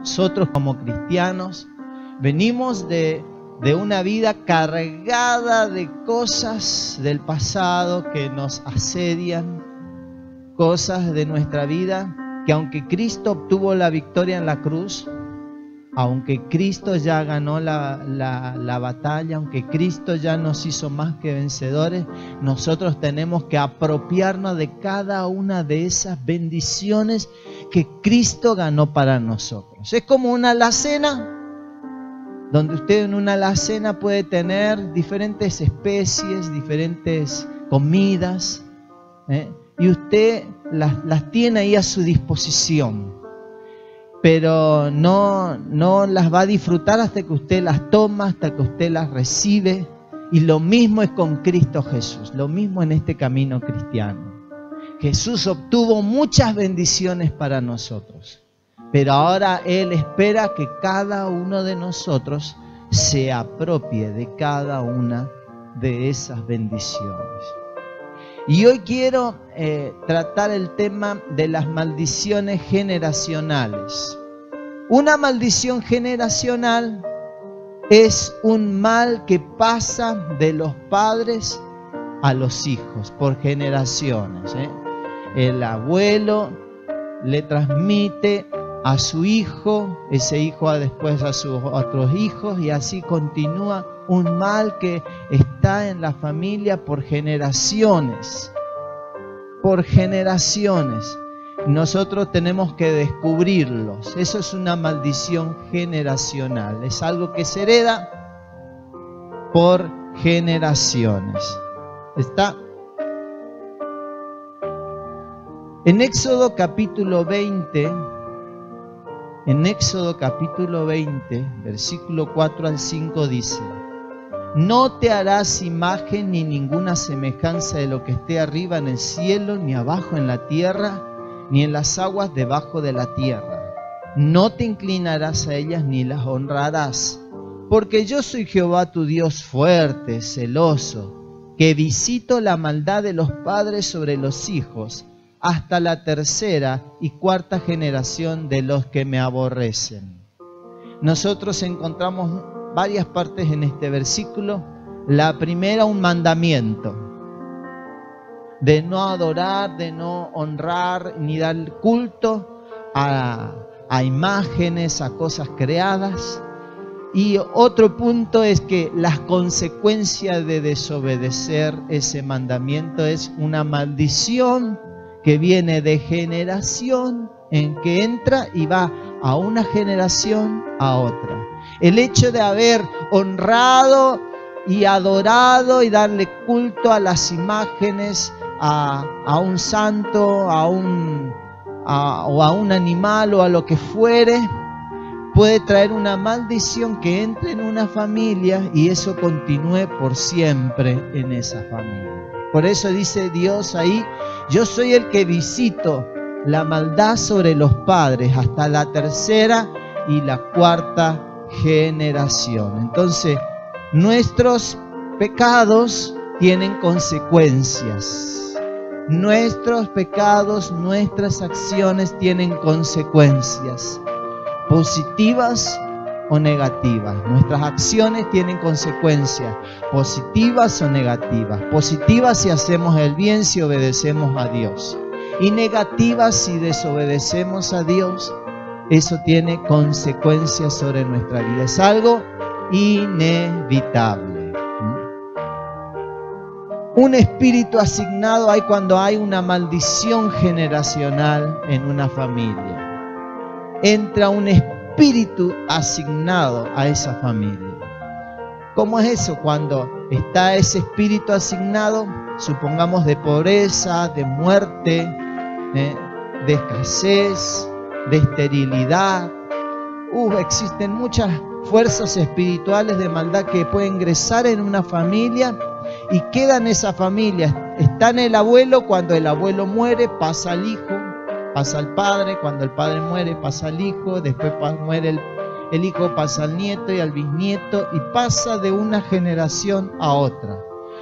Nosotros como cristianos venimos de una vida cargada de cosas del pasado que nos asedian, cosas de nuestra vida que aunque Cristo obtuvo la victoria en la cruz, aunque Cristo ya ganó la batalla, aunque Cristo ya nos hizo más que vencedores, nosotros tenemos que apropiarnos de cada una de esas bendiciones que Cristo ganó para nosotros. Es como una alacena, donde usted en una alacena puede tener diferentes especies, diferentes comidas, y usted las tiene ahí a su disposición. Pero no las va a disfrutar hasta que usted las toma, hasta que usted las recibe. Y lo mismo es con Cristo Jesús, lo mismo en este camino cristiano. Jesús obtuvo muchas bendiciones para nosotros, pero ahora Él espera que cada uno de nosotros se apropie de cada una de esas bendiciones. Y hoy quiero tratar el tema de las maldiciones generacionales. Una maldición generacional es un mal que pasa de los padres a los hijos por generaciones. El abuelo le transmite a su hijo, ese hijo después a sus otros hijos, y así continúa un mal que está en la familia por generaciones. Por generaciones. Nosotros tenemos que descubrirlos. Eso es una maldición generacional. Es algo que se hereda por generaciones. ¿Está? En Éxodo capítulo 20, versículo 4 al 5 dice: no te harás imagen ni ninguna semejanza de lo que esté arriba en el cielo, ni abajo en la tierra, ni en las aguas debajo de la tierra. No te inclinarás a ellas ni las honrarás, porque yo soy Jehová tu Dios fuerte, celoso, que visito la maldad de los padres sobre los hijos, hasta la tercera y cuarta generación de los que me aborrecen. Nosotros encontramos varias partes en este versículo. La primera, un mandamiento de no adorar, de no honrar ni dar culto a imágenes, a cosas creadas. Y otro punto es que las consecuencias de desobedecer ese mandamiento es una maldición que viene de generación en que entra y va a una generación a otra. El hecho de haber honrado y adorado y darle culto a las imágenes, a un santo, o a un animal o a lo que fuere, puede traer una maldición que entre en una familia y eso continúe por siempre en esa familia. Por eso dice Dios ahí: yo soy el que visito la maldad sobre los padres hasta la tercera y la cuarta generación. Entonces, nuestros pecados tienen consecuencias. Nuestros pecados, nuestras acciones tienen consecuencias, positivas o negativas. Nuestras acciones tienen consecuencias, positivas o negativas. Positivas si hacemos el bien, si obedecemos a Dios. Y negativas si desobedecemos a Dios. Eso tiene consecuencias sobre nuestra vida. Es algo inevitable. Un espíritu asignado hay cuando hay una maldición generacional en una familia. Entra un espíritu asignado a esa familia. ¿Cómo es eso? Cuando está ese espíritu asignado, supongamos de pobreza, de muerte, de escasez, de esterilidad. Existen muchas fuerzas espirituales de maldad que pueden ingresar en una familia y queda en esa familia. Está en el abuelo, cuando el abuelo muere pasa al hijo, pasa al padre, cuando el padre muere pasa al hijo, después muere el hijo, pasa al nieto y al bisnieto y pasa de una generación a otra.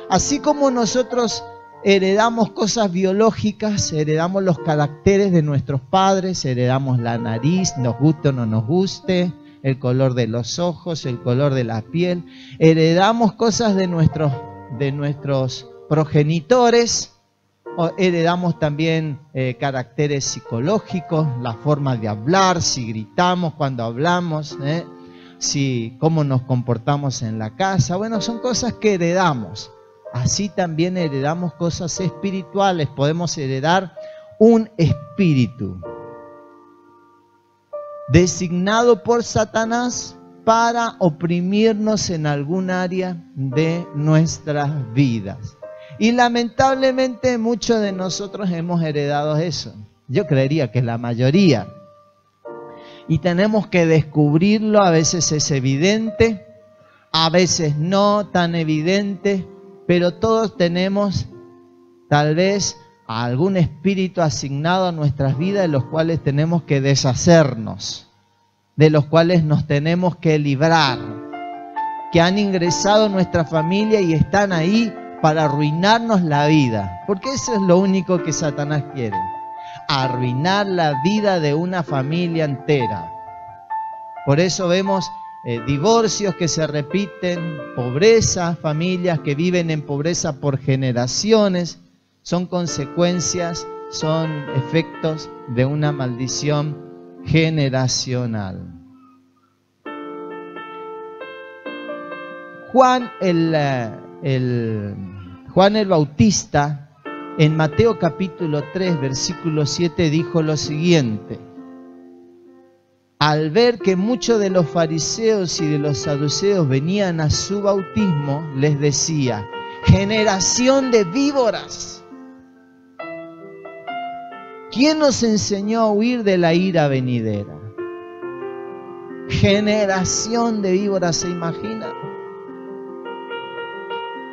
Así como nosotros heredamos cosas biológicas, heredamos los caracteres de nuestros padres, heredamos la nariz, nos guste o no nos guste, el color de los ojos, el color de la piel. Heredamos cosas de nuestros progenitores, o heredamos también caracteres psicológicos, la forma de hablar, si gritamos cuando hablamos, cómo nos comportamos en la casa. Bueno, son cosas que heredamos. Así también heredamos cosas espirituales. Podemos heredar un espíritu designado por Satanás para oprimirnos en algún área de nuestras vidas. Y lamentablemente muchos de nosotros hemos heredado eso. Yo creería que la mayoría. Y tenemos que descubrirlo. A veces es evidente, a veces no tan evidente, pero todos tenemos tal vez algún espíritu asignado a nuestras vidas de los cuales tenemos que deshacernos, de los cuales nos tenemos que librar, que han ingresado en nuestra familia y están ahí para arruinarnos la vida, porque eso es lo único que Satanás quiere, arruinar la vida de una familia entera. Por eso vemos divorcios que se repiten, pobreza, familias que viven en pobreza por generaciones. Son consecuencias, son efectos de una maldición generacional. Juan el Bautista, en Mateo capítulo 3, versículo 7, dijo lo siguiente: al ver que muchos de los fariseos y de los saduceos venían a su bautismo, les decía: generación de víboras, ¿quién nos enseñó a huir de la ira venidera? Generación de víboras, ¿se imagina?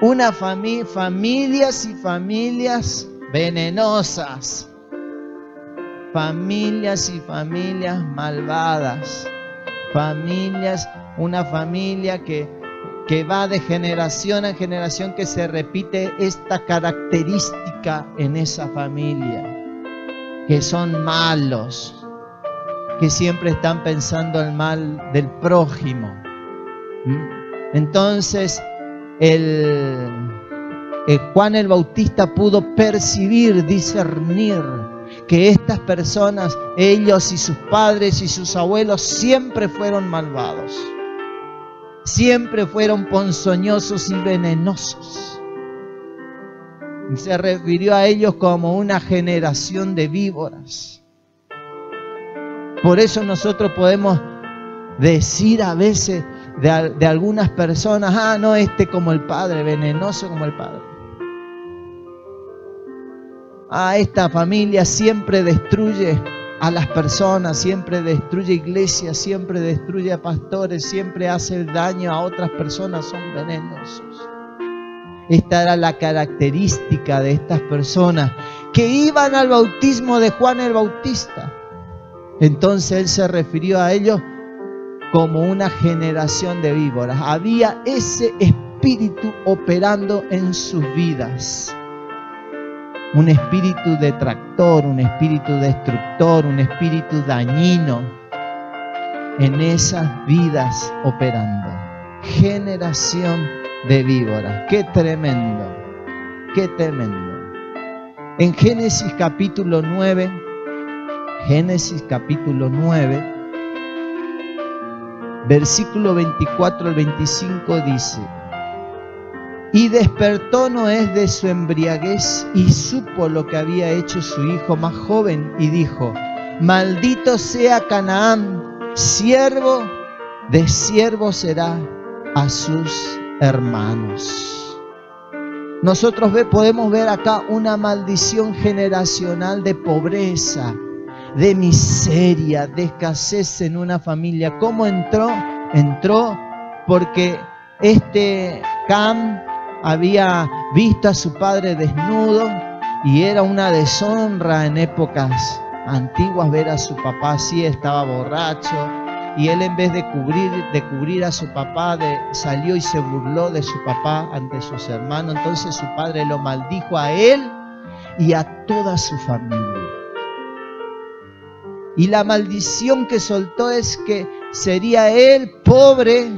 Una familias y familias venenosas, familias y familias malvadas, una familia que va de generación a generación, que se repite esta característica en esa familia, que son malos, que siempre están pensando el mal del prójimo. Entonces Juan el Bautista pudo percibir, discernir que estas personas, ellos y sus padres y sus abuelos, siempre fueron malvados, siempre fueron ponzoñosos y venenosos. Y se refirió a ellos como una generación de víboras. Por eso nosotros podemos decir a veces de algunas personas: ah, no, como el padre, venenoso como el padre. Ah, esta familia siempre destruye a las personas, siempre destruye iglesias, siempre destruye a pastores, siempre hace daño a otras personas, son venenosos. Esta era la característica de estas personas que iban al bautismo de Juan el Bautista. Entonces él se refirió a ellos como una generación de víboras. Había ese espíritu operando en sus vidas. Un espíritu detractor, un espíritu destructor, un espíritu dañino en esas vidas operando. Generación de víboras. ¡Qué tremendo! ¡Qué tremendo! En Génesis capítulo 9, versículo 24 al 25 dice: y despertó Noé de su embriaguez y supo lo que había hecho su hijo más joven y dijo: maldito sea Canaán, siervo de siervo será a sus hermanos. Nosotros podemos ver acá una maldición generacional de pobreza, de miseria, de escasez en una familia. ¿Cómo entró? Entró porque Cam había visto a su padre desnudo y era una deshonra en épocas antiguas ver a su papá así. Estaba borracho, y él, en vez de cubrir a su papá, salió y se burló de su papá ante sus hermanos. Entonces su padre lo maldijo a él y a toda su familia. Y la maldición que soltó es que sería él pobre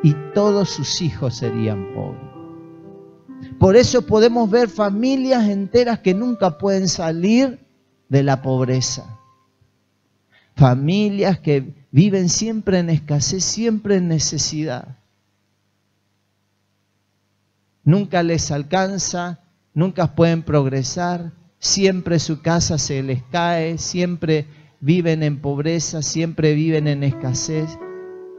y todos sus hijos serían pobres. Por eso podemos ver familias enteras que nunca pueden salir de la pobreza. Familias que viven siempre en escasez, siempre en necesidad. Nunca les alcanza, nunca pueden progresar, siempre su casa se les cae, siempre viven en pobreza, siempre viven en escasez,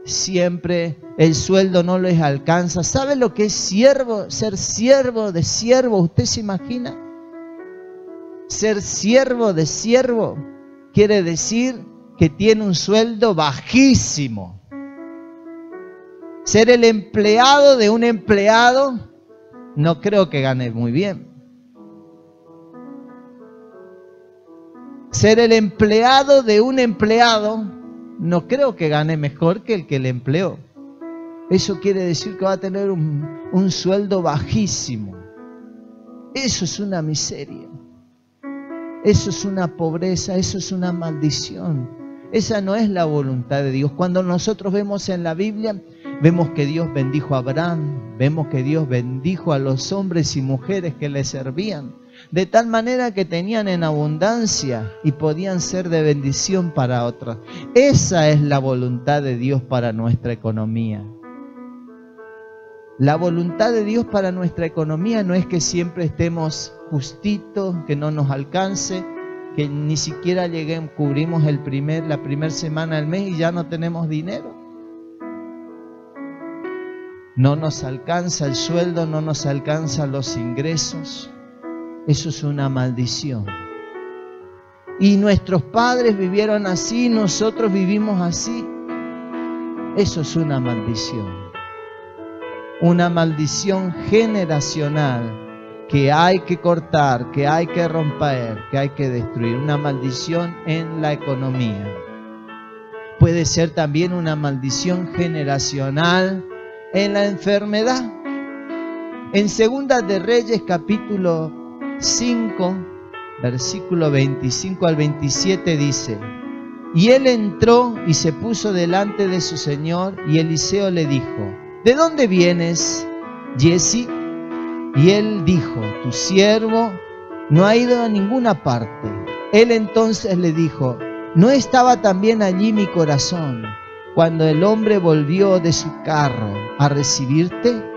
siempre el sueldo no les alcanza. ¿Sabe lo que es siervo? Ser siervo de siervo, ¿usted se imagina? Ser siervo de siervo quiere decir que tiene un sueldo bajísimo. Ser el empleado de un empleado, no creo que gane muy bien. Ser el empleado de un empleado, no creo que gane mejor que el que le empleó. Eso quiere decir que va a tener un sueldo bajísimo. Eso es una miseria. Eso es una pobreza, eso es una maldición. Esa no es la voluntad de Dios. Cuando nosotros vemos en la Biblia, vemos que Dios bendijo a Abraham, vemos que Dios bendijo a los hombres y mujeres que le servían, de tal manera que tenían en abundancia y podían ser de bendición para otros. Esa es la voluntad de Dios para nuestra economía. La voluntad de Dios para nuestra economía no es que siempre estemos justitos, que no nos alcance, que ni siquiera cubrimos la primera semana del mes y ya no tenemos dinero. No nos alcanza el sueldo, no nos alcanzan los ingresos. Eso es una maldición. Y nuestros padres vivieron así, nosotros vivimos así. Eso es una maldición. Una maldición generacional que hay que cortar, que hay que romper, que hay que destruir. Una maldición en la economía. Puede ser también una maldición generacional en la enfermedad. En Segunda de Reyes, capítulo 5, versículo 25 al 27 dice: y él entró y se puso delante de su señor, y Eliseo le dijo: ¿de dónde vienes, Giezi? Y él dijo: tu siervo no ha ido a ninguna parte. Él entonces le dijo: ¿no estaba también allí mi corazón cuando el hombre volvió de su carro a recibirte?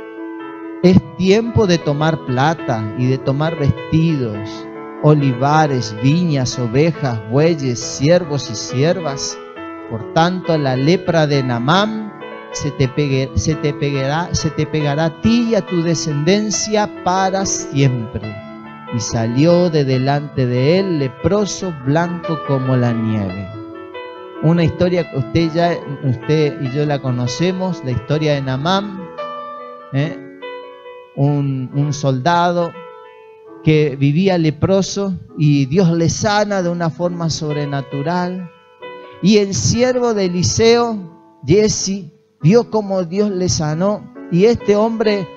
Es tiempo de tomar plata y de tomar vestidos, olivares, viñas, ovejas, bueyes, siervos y siervas. Por tanto, la lepra de Naamán se te pegará a ti y a tu descendencia para siempre. Y salió de delante de él leproso, blanco como la nieve. Una historia que usted y yo la conocemos, la historia de Naamán, un soldado que vivía leproso y Dios le sana de una forma sobrenatural. Y el siervo de Eliseo, Giezi, vio cómo Dios le sanó, y este hombre,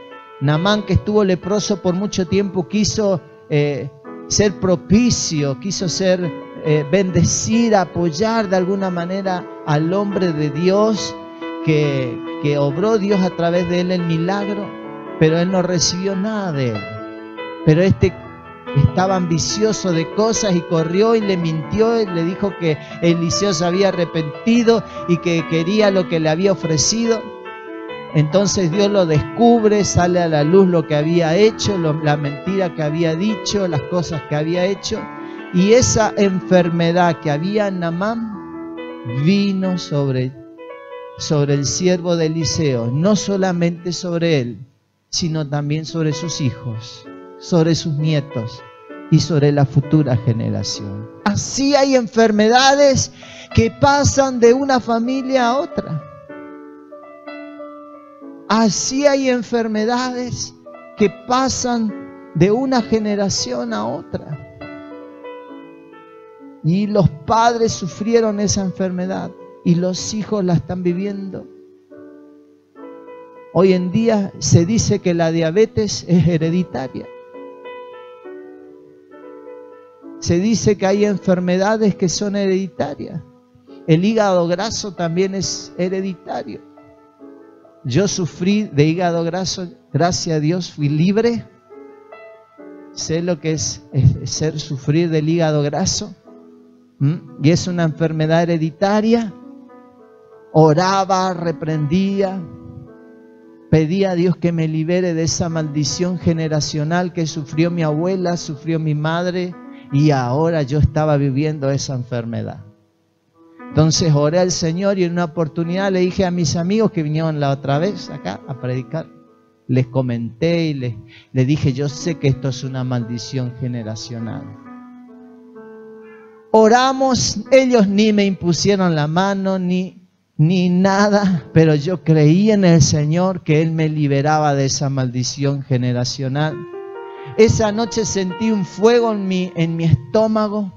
Naamán, que estuvo leproso por mucho tiempo, quiso ser propicio, quiso ser bendecir, apoyar de alguna manera al hombre de Dios que obró Dios a través de él el milagro, pero él no recibió nada de él. Pero este estaba ambicioso de cosas y corrió y le mintió y le dijo que Eliseo se había arrepentido y que quería lo que le había ofrecido. Entonces Dios lo descubre, sale a la luz lo que había hecho, la mentira que había dicho, las cosas que había hecho. Y esa enfermedad que había en Naamán vino sobre el siervo de Eliseo, no solamente sobre él, sino también sobre sus hijos, sobre sus nietos y sobre la futura generación. Así hay enfermedades que pasan de una familia a otra. Así hay enfermedades que pasan de una generación a otra. Y los padres sufrieron esa enfermedad. y los hijos la están viviendo. Hoy en día se dice que la diabetes es hereditaria. Se dice que hay enfermedades que son hereditarias. El hígado graso también es hereditario. Yo sufrí de hígado graso, gracias a Dios fui libre. Sé lo que es sufrir del hígado graso. Y es una enfermedad hereditaria. Oraba, reprendía, pedía a Dios que me libere de esa maldición generacional que sufrió mi abuela, sufrió mi madre, y ahora yo estaba viviendo esa enfermedad. Entonces oré al Señor y en una oportunidad le dije a mis amigos que vinieron la otra vez acá a predicar, les comenté y les dije, yo sé que esto es una maldición generacional. Oramos, ellos ni me impusieron la mano, ni nada, pero yo creí en el Señor que Él me liberaba de esa maldición generacional. Esa noche sentí un fuego en mi estómago,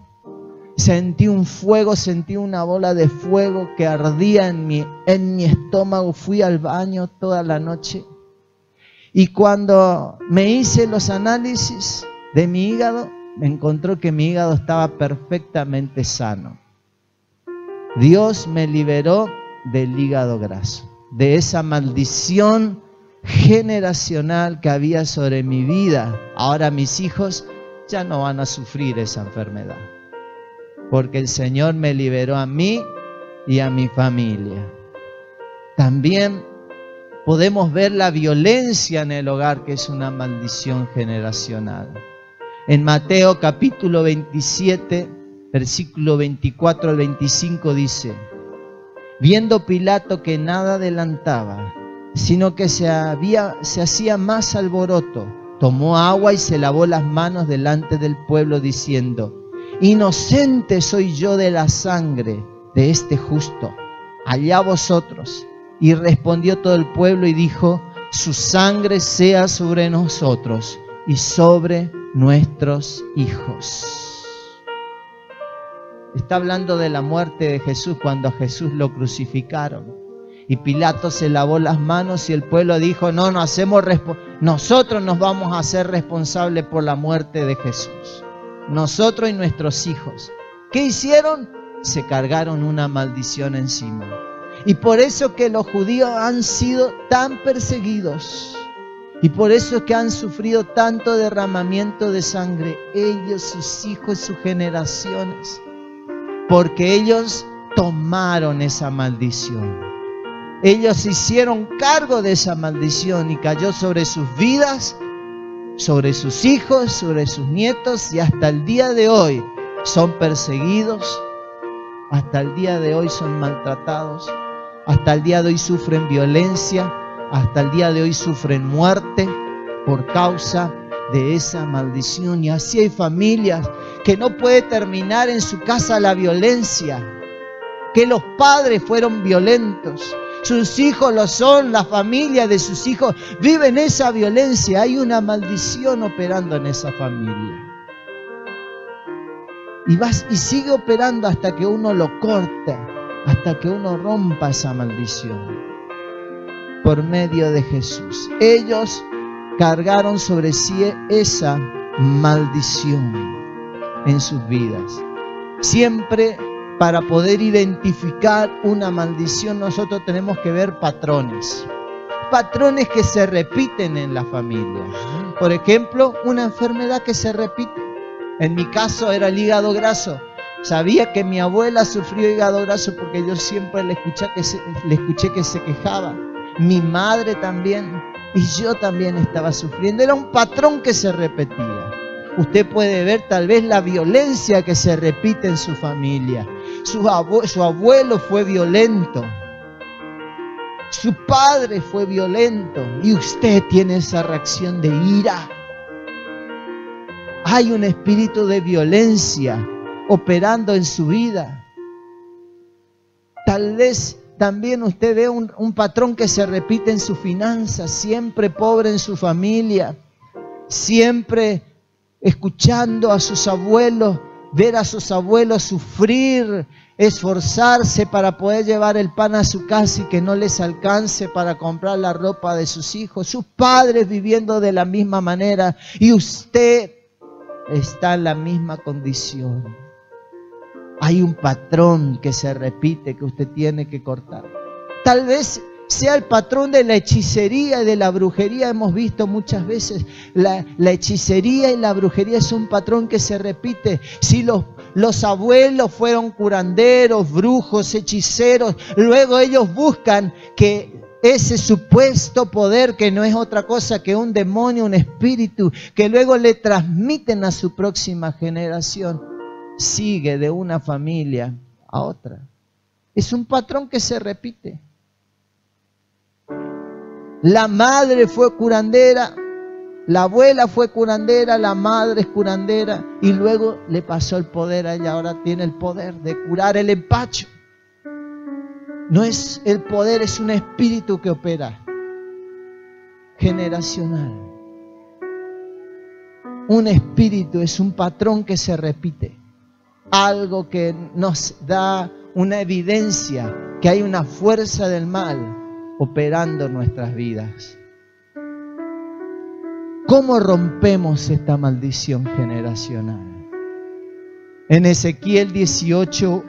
sentí un fuego, sentí una bola de fuego que ardía en mi estómago. Fui al baño toda la noche y cuando me hice los análisis de mi hígado, me encontró que mi hígado estaba perfectamente sano. Dios me liberó del hígado graso, de esa maldición generacional que había sobre mi vida. Ahora mis hijos ya no van a sufrir esa enfermedad, porque el Señor me liberó a mí y a mi familia. También podemos ver la violencia en el hogar, que es una maldición generacional. En Mateo capítulo 27, versículo 24 al 25 dice: viendo Pilato que nada adelantaba, sino que se hacía más alboroto, tomó agua y se lavó las manos delante del pueblo, diciendo: inocente soy yo de la sangre de este justo, allá vosotros. Y respondió todo el pueblo y dijo: su sangre sea sobre nosotros y sobre nuestros hijos. Está hablando de la muerte de Jesús, cuando a Jesús lo crucificaron. Y Pilato se lavó las manos y el pueblo dijo: nosotros nos vamos a hacer responsables por la muerte de Jesús. Nosotros y nuestros hijos. ¿Qué hicieron? Se cargaron una maldición encima. Y por eso que los judíos han sido tan perseguidos. Y por eso es que han sufrido tanto derramamiento de sangre, ellos, sus hijos, sus generaciones. Porque ellos tomaron esa maldición. Ellos se hicieron cargo de esa maldición y cayó sobre sus vidas, sobre sus hijos, sobre sus nietos, y hasta el día de hoy son perseguidos, hasta el día de hoy son maltratados, hasta el día de hoy sufren violencia, hasta el día de hoy sufren muerte por causa de esa maldición. Y así hay familias que no puede terminar en su casa la violencia, que los padres fueron violentos, sus hijos lo son, la familia de sus hijos viven esa violencia. Hay una maldición operando en esa familia. Y sigue operando hasta que uno lo corte, hasta que uno rompa esa maldición. Por medio de Jesús. Ellos cargaron sobre sí esa maldición en sus vidas. Siempre para poder identificar una maldición nosotros tenemos que ver patrones. Patrones que se repiten en la familia. Por ejemplo, una enfermedad que se repite. En mi caso era el hígado graso. Sabía que mi abuela sufrió hígado graso porque yo siempre le escuché que se quejaba. Mi madre también. Y yo también estaba sufriendo. Era un patrón que se repetía. Usted puede ver tal vez la violencia que se repite en su familia. Su abuelo fue violento. Su padre fue violento. Y usted tiene esa reacción de ira. Hay un espíritu de violencia operando en su vida. Tal vez también usted ve un patrón que se repite en su finanzas. Siempre pobre en su familia. Siempre escuchando a sus abuelos ver a sus abuelos sufrir, esforzarse para poder llevar el pan a su casa y que no les alcance para comprar la ropa de sus hijos, sus padres viviendo de la misma manera, y usted está en la misma condición. Hay un patrón que se repite que usted tiene que cortar. Tal vez sea el patrón de la hechicería y de la brujería. Hemos visto muchas veces la hechicería y la brujería es un patrón que se repite. Si los abuelos fueron curanderos, brujos, hechiceros, luego ellos buscan que ese supuesto poder, que no es otra cosa que un demonio, un espíritu, que luego le transmiten a su próxima generación, sigue de una familia a otra. Es un patrón que se repite. La madre fue curandera, la abuela fue curandera, la madre es curandera, y luego le pasó el poder a ella. Ahora tiene el poder de curar el empacho. No es el poder, es un espíritu que opera generacional. Un espíritu es un patrón que se repite. Algo que nos da una evidencia que hay una fuerza del mal operando en nuestras vidas. ¿Cómo rompemos esta maldición generacional? En Ezequiel 18,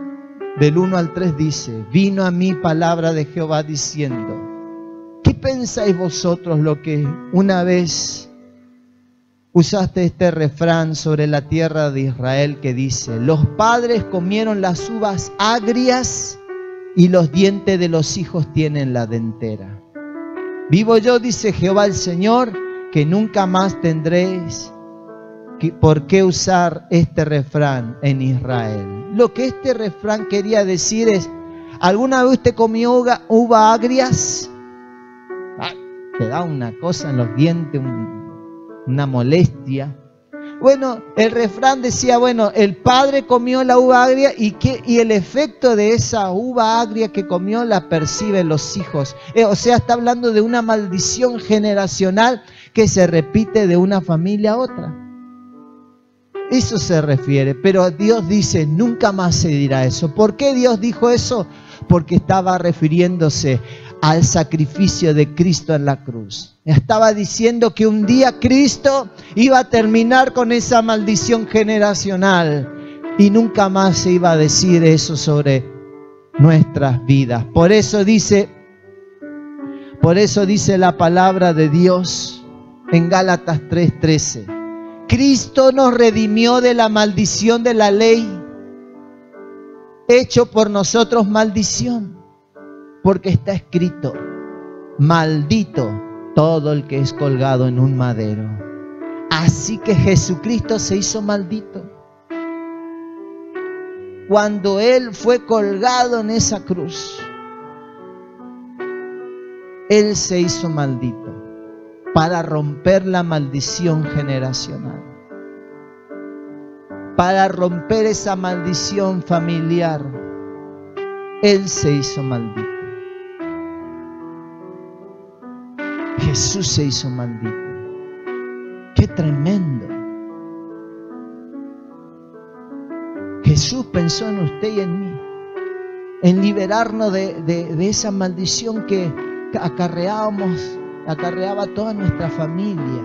del 1 al 3 dice: vino a mí palabra de Jehová diciendo, ¿qué pensáis vosotros lo que una vez usaste este refrán sobre la tierra de Israel que dice: los padres comieron las uvas agrias y los dientes de los hijos tienen la dentera? Vivo yo, dice Jehová el Señor, que nunca más tendréis por qué usar este refrán en Israel. Lo que este refrán quería decir es: ¿alguna vez usted comió uva agrias? Te da una cosa en los dientes, una molestia. Bueno, el refrán decía, bueno, el padre comió la uva agria y el efecto de esa uva agria que comió la perciben los hijos. O sea, está hablando de una maldición generacional que se repite de una familia a otra. Eso se refiere, pero Dios dice, nunca más se dirá eso. ¿Por qué Dios dijo eso? Porque estaba refiriéndose al sacrificio de Cristo en la cruz. Estaba diciendo que un día Cristo iba a terminar con esa maldición generacional y nunca más se iba a decir eso sobre nuestras vidas. Por eso dice la palabra de Dios en Gálatas 3:13. Cristo nos redimió de la maldición de la ley, hecho por nosotros maldición, porque está escrito: maldito todo el que es colgado en un madero. Así que Jesucristo se hizo maldito. Cuando Él fue colgado en esa cruz, Él se hizo maldito para romper la maldición generacional, para romper esa maldición familiar. Él se hizo maldito. Jesús se hizo maldito. ¡Qué tremendo! Jesús pensó en usted y en mí, en liberarnos de esa maldición que acarreaba toda nuestra familia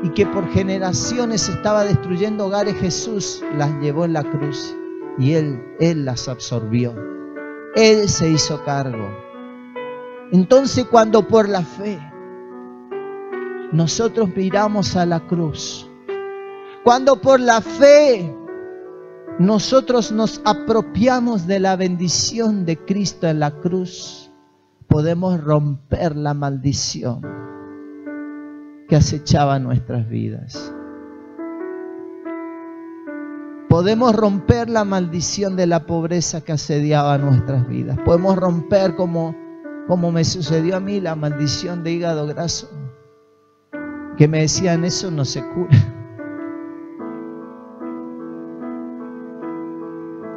y que por generaciones estaba destruyendo hogares. Jesús las llevó en la cruz y Él las absorbió. Él se hizo cargo. Entonces, cuando por la fe nosotros miramos a la cruz, cuando por la fe nosotros nos apropiamos de la bendición de Cristo en la cruz, podemos romper la maldición que acechaba nuestras vidas. Podemos romper la maldición de la pobreza que asediaba nuestras vidas. Podemos romper, como me sucedió a mí, la maldición de hígado graso, que me decían, eso no se cura.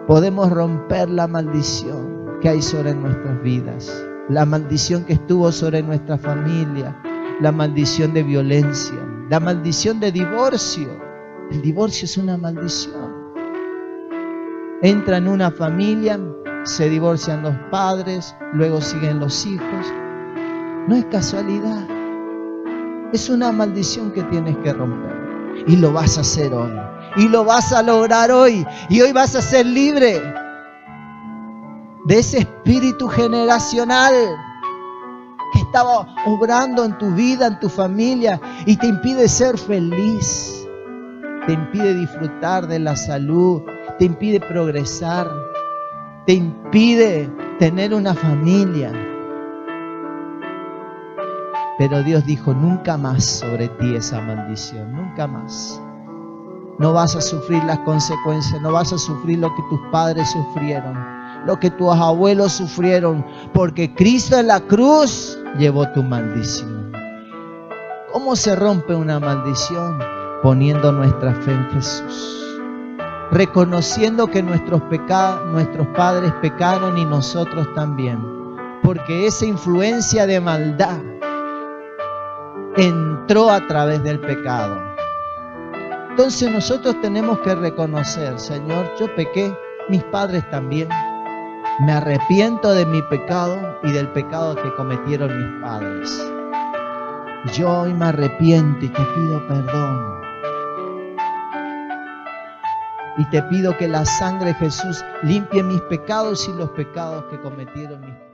Podemos romper la maldición que hay sobre nuestras vidas, la maldición que estuvo sobre nuestra familia, la maldición de violencia, la maldición de divorcio. El divorcio es una maldición. entra en una familia, se divorcian los padres, luego siguen los hijos. No es casualidad. Es una maldición que tienes que romper. Y lo vas a hacer hoy. Y lo vas a lograr hoy. Y hoy vas a ser libre de ese espíritu generacional que estaba obrando en tu vida, en tu familia, y te impide ser feliz. Te impide disfrutar de la salud. Te impide progresar. Te impide tener una familia. Pero Dios dijo, nunca más sobre ti esa maldición, nunca más. No vas a sufrir las consecuencias, no vas a sufrir lo que tus padres sufrieron, lo que tus abuelos sufrieron, porque Cristo en la cruz llevó tu maldición. ¿Cómo se rompe una maldición? Poniendo nuestra fe en Jesús. Reconociendo que nuestros padres pecaron y nosotros también. Porque esa influencia de maldad entró a través del pecado. Entonces nosotros tenemos que reconocer, Señor, yo pequé, mis padres también. Me arrepiento de mi pecado y del pecado que cometieron mis padres. Yo hoy me arrepiento y te pido perdón. Y te pido que la sangre de Jesús limpie mis pecados y los pecados que cometieron mis padres.